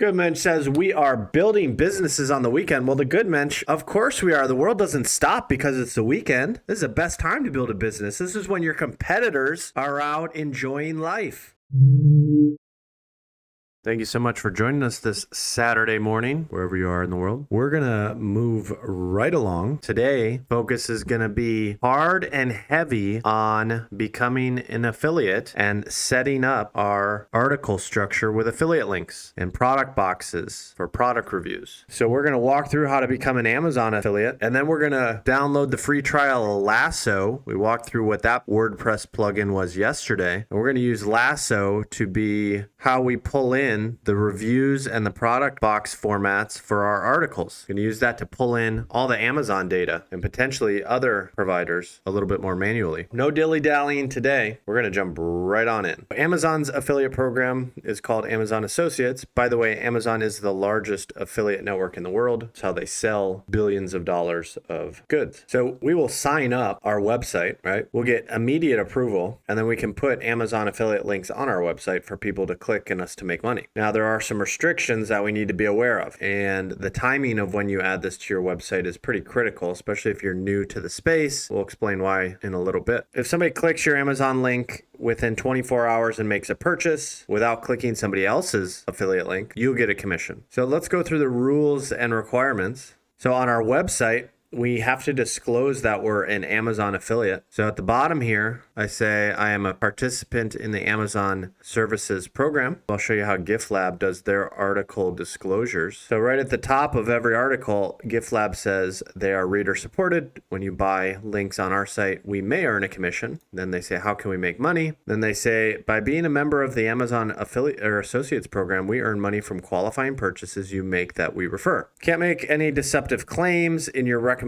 Goodmensch says we are building businesses on the weekend. Well, the Goodmensch, of course we are. The world doesn't stop because it's the weekend. This is the best time to build a business. This is when your competitors are out enjoying life. Thank you so much for joining us this Saturday morning, wherever you are in the world. We're going to move right along. Today, focus is going to be hard and heavy on becoming an affiliate and setting up our article structure with affiliate links and product boxes for product reviews. So we're going to walk through how to become an Amazon affiliate, and then we're going to download the free trial of Lasso. We walked through what that WordPress plugin was yesterday, and we're going to use Lasso to be how we pull in the reviews and the product box formats for our articles. We're going to use that to pull in all the Amazon data and potentially other providers a little bit more manually. No dilly-dallying today. We're going to jump right on in. Amazon's affiliate program is called Amazon Associates. By the way, Amazon is the largest affiliate network in the world. It's how they sell billions of dollars of goods. So we will sign up our website, right? We'll get immediate approval, and then we can put Amazon affiliate links on our website for people to click and us to make money. Now, there are some restrictions that we need to be aware of, and the timing of when you add this to your website is pretty critical, especially if you're new to the space. We'll explain why in a little bit. If somebody clicks your Amazon link within 24 hours and makes a purchase without clicking somebody else's affiliate link, you'll get a commission. So let's go through the rules and requirements. So on our website, we have to disclose that we're an Amazon affiliate. So at the bottom here, I say I am a participant in the Amazon Services program. I'll show you how GiftLab does their article disclosures. So right at the top of every article, GiftLab says they are reader supported. When you buy links on our site, we may earn a commission. Then they say, how can we make money? Then they say, by being a member of the Amazon affiliate or associates program, we earn money from qualifying purchases you make that we refer. Can't make any deceptive claims in your recommendations.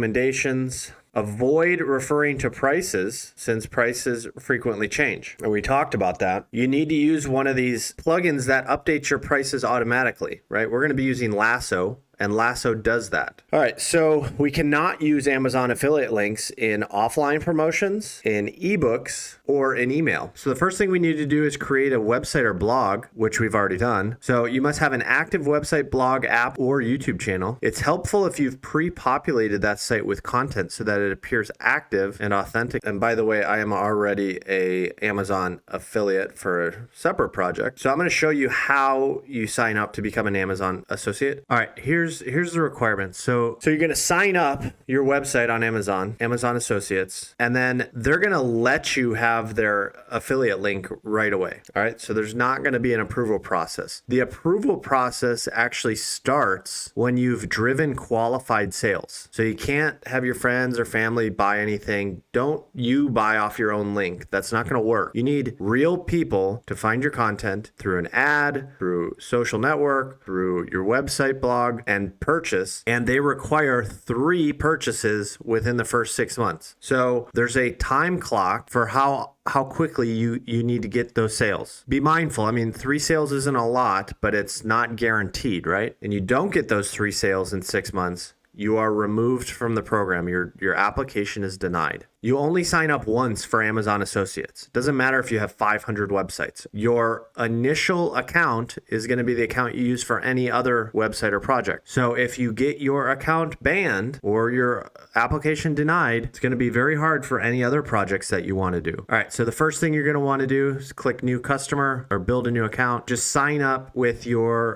Avoid referring to prices since prices frequently change. And we talked about that. You need to use one of these plugins that updates your prices automatically, right? We're going to be using Lasso, and Lasso does that. All right, so we cannot use Amazon affiliate links in offline promotions, in ebooks, or in email. So the first thing we need to do is create a website or blog, which we've already done. So you must have an active website, blog, app, or YouTube channel. It's helpful if you've pre-populated that site with content so that it appears active and authentic. And by the way, I am already a Amazon affiliate for a separate project. So I'm going to show you how you sign up to become an Amazon associate. All right, here's the requirements. So you're going to sign up your website on Amazon Associates, and then they're going to let you have their affiliate link right away. All right. So there's not going to be an approval process. The approval process actually starts when you've driven qualified sales. So you can't have your friends or family buy anything. Don't you buy off your own link. That's not going to work. You need real people to find your content through an ad, through social network, through your website, blog, and purchase, and they require 3 purchases within the first 6 months. So there's a time clock for how quickly you need to get those sales. Be mindful. I mean, 3 sales isn't a lot, but it's not guaranteed, right? And you don't get those 3 sales in 6 months, you are removed from the program. Your application is denied. You only sign up once for Amazon Associates. It doesn't matter if you have 500 websites. Your initial account is going to be the account you use for any other website or project. So if you get your account banned or your application denied, it's going to be very hard for any other projects that you want to do. All right, so the first thing you're going to want to do is click New Customer or Build a New Account. Just sign up with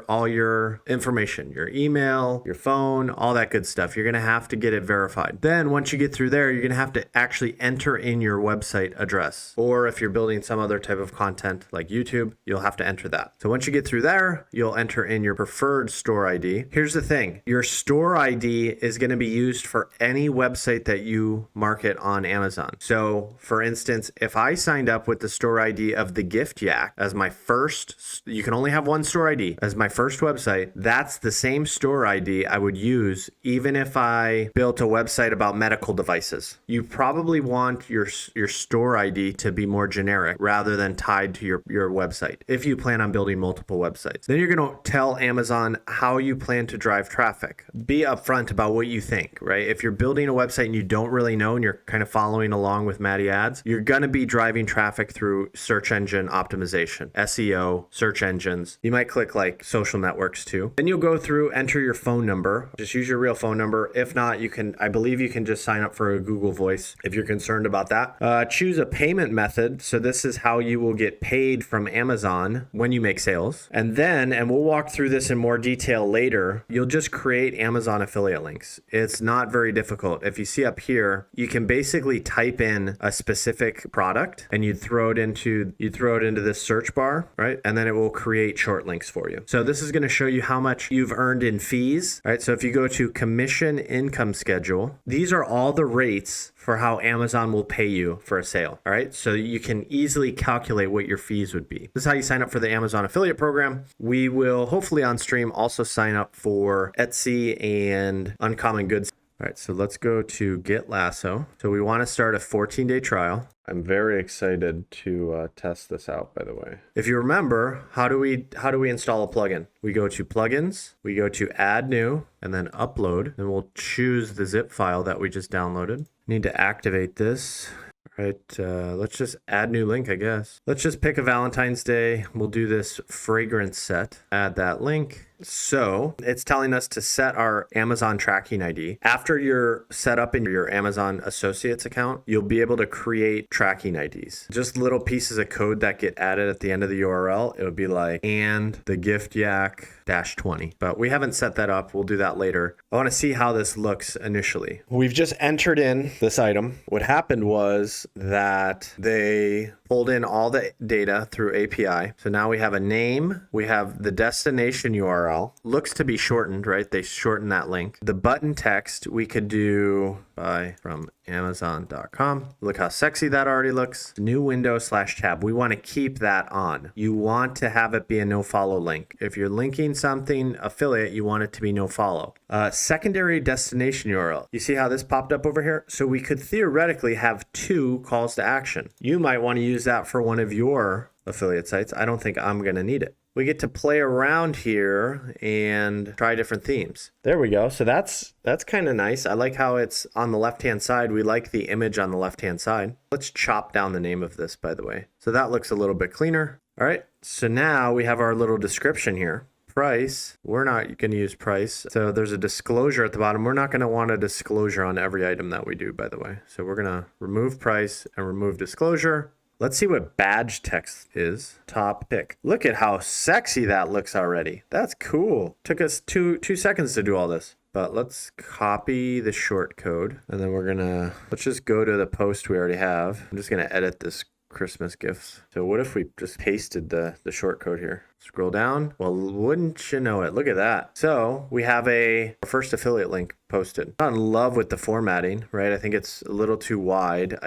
all your information, your email, your phone, all that good stuff. You're going to have to get it verified. Then once you get through there, you're going to have to actually enter in your website address. Or if you're building some other type of content like YouTube, you'll have to enter that. So once you get through there, you'll enter in your preferred store ID. Here's the thing. Your store ID is going to be used for any website that you market on Amazon. So for instance, if I signed up with the store ID of the Gift Yak as my first, you can only have one store ID as my first website, that's the same store ID I would use even if I built a website about medical devices. You probably probably want your store ID to be more generic rather than tied to your website if you plan on building multiple websites. Then you're going to tell Amazon how you plan to drive traffic. Be upfront about what you think, right? If you're building a website and you don't really know and you're kind of following along with MattyAds, you're going to be driving traffic through search engine optimization, SEO, search engines. You might click like social networks too. Then you'll go through, enter your phone number. Just use your real phone number. If not, I believe you can just sign up for a Google Voice if you're concerned about that. Choose a payment method. So this is how you will get paid from Amazon when you make sales. And we'll walk through this in more detail later, you'll just create Amazon affiliate links. It's not very difficult. If you see up here, you can basically type in a specific product and you throw it into this search bar, right? And then it will create short links for you. So this is going to show you how much you've earned in fees, right? So if you go to commission income schedule, these are all the rates for how Amazon will pay you for a sale. All right. So you can easily calculate what your fees would be. This is how you sign up for the Amazon affiliate program. We will hopefully on stream also sign up for Etsy and Uncommon Goods. All right, so let's go to Get Lasso. So we want to start a 14-day trial. I'm very excited to test this out, by the way. If you remember, how do we install a plugin? We go to Plugins, we go to Add New, and then Upload, and we'll choose the zip file that we just downloaded. Need to activate this. All right, let's just add new link, I guess. Let's just pick a Valentine's Day. We'll do this fragrance set. Add that link. So it's telling us to set our Amazon tracking ID. After you're set up in your Amazon Associates account, you'll be able to create tracking IDs. Just little pieces of code that get added at the end of the URL. It would be like, and the gift yak -20. But we haven't set that up. We'll do that later. I want to see how this looks initially. We've just entered in this item. What happened was that they pulled in all the data through API. So now we have a name. We have the destination URL. Looks to be shortened, right? They shortened that link. The button text, we could do buy from Amazon.com. Look how sexy that already looks. New window /tab. We want to keep that on. You want to have it be a no follow link. If you're linking something affiliate, you want it to be no follow. Secondary destination URL. You see how this popped up over here? So we could theoretically have 2 calls to action. You might want to use that for one of your affiliate sites. I don't think I'm going to need it. We get to play around here and try different themes. There we go. So that's kind of nice. I like how it's on the left-hand side. We like the image on the left-hand side. Let's chop down the name of this, by the way. So that looks a little bit cleaner. All right. So now we have our little description here. Price, we're not going to use price. So there's a disclosure at the bottom. We're not going to want a disclosure on every item that we do, by the way. So we're going to remove price and remove disclosure. Let's see what badge text is. Top pick. Look at how sexy that looks already. That's cool. Took us two seconds to do all this. But let's copy the short code. And then let's just go to the post we already have. I'm just going to edit this Christmas gifts. So what if we just pasted the short code here? Scroll down. Well, wouldn't you know it? Look at that. So we have our first affiliate link posted. I'm not in love with the formatting, right? I think it's a little too wide.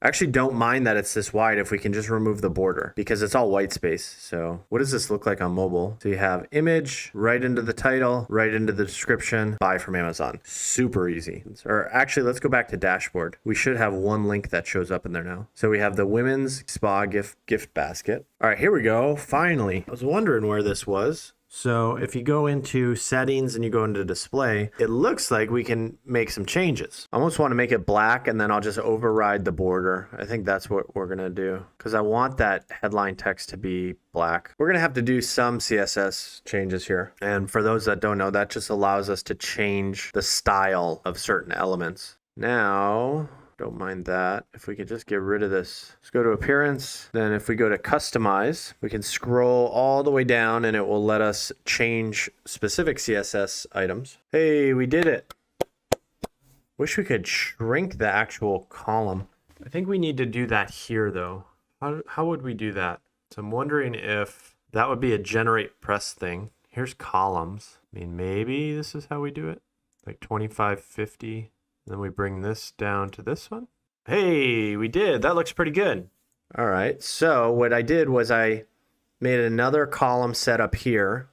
I actually don't mind that it's this wide if we can just remove the border because it's all white space. So what does this look like on mobile? So you have image right into the title, right into the description, buy from Amazon. Super easy. Or actually, let's go back to dashboard. We should have one link that shows up in there now. So we have the women's spa gift basket. All right, here we go. Finally, I was wondering where this was. So if you go into settings and you go into display, it looks like we can make some changes. I almost want to make it black and then I'll just override the border. I think that's what we're going to do because I want that headline text to be black. We're going to have to do some CSS changes here. And for those that don't know, that just allows us to change the style of certain elements. Now, don't mind that. If we could just get rid of this. Let's go to appearance. Then if we go to customize, we can scroll all the way down and it will let us change specific CSS items. Hey, we did it. Wish we could shrink the actual column. I think we need to do that here though. How would we do that? So I'm wondering if that would be a generate press thing. Here's columns. I mean, maybe this is how we do it. Like 25, 50. Then we bring this down to this one. Hey, we did. That looks pretty good. All right. So what I did was I made another column set up here,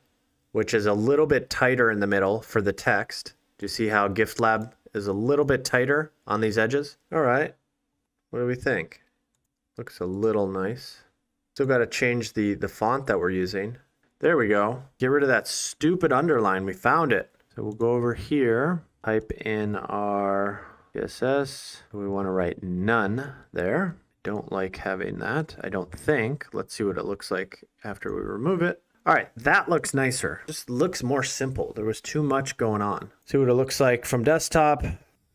which is a little bit tighter in the middle for the text. Do you see how Gift Lab is a little bit tighter on these edges. All right. What do we think? Looks a little nice. Still got to change the font that we're using. There we go. Get rid of that stupid underline. We found it. So we'll go over here, type in our CSS. We want to write none there. Don't like having that, I don't think. Let's see what it looks like after we remove it. All right, that looks nicer. Just looks more simple. There was too much going on. See what it looks like from desktop.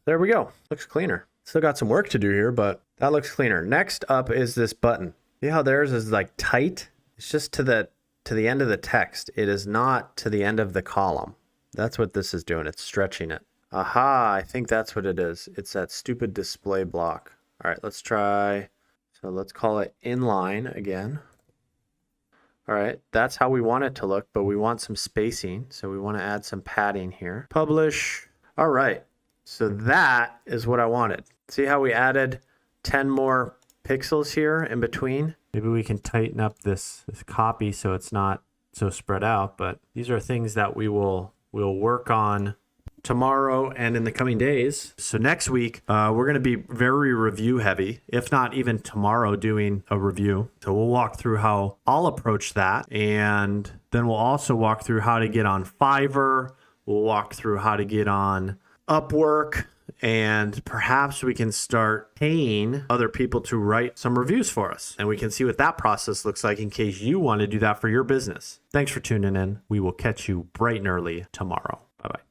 There we go. Looks cleaner. Still got some work to do here, but that looks cleaner. Next up is this button. See how theirs is like tight? It's just to the end of the text. It is not to the end of the column. That's what this is doing. It's stretching it. Aha, I think that's what it is. It's that stupid display block. All right, let's try. So let's call it inline again. All right, that's how we want it to look, but we want some spacing. So we want to add some padding here. Publish. All right, so that is what I wanted. See how we added 10 more pixels here in between? Maybe we can tighten up this copy so it's not so spread out, but these are things that we'll work on tomorrow and in the coming days. So next week, we're going to be very review heavy, if not even tomorrow doing a review. So we'll walk through how I'll approach that. And then we'll also walk through how to get on Fiverr. We'll walk through how to get on Upwork. And perhaps we can start paying other people to write some reviews for us. And we can see what that process looks like in case you want to do that for your business. Thanks for tuning in. We will catch you bright and early tomorrow. Bye-bye.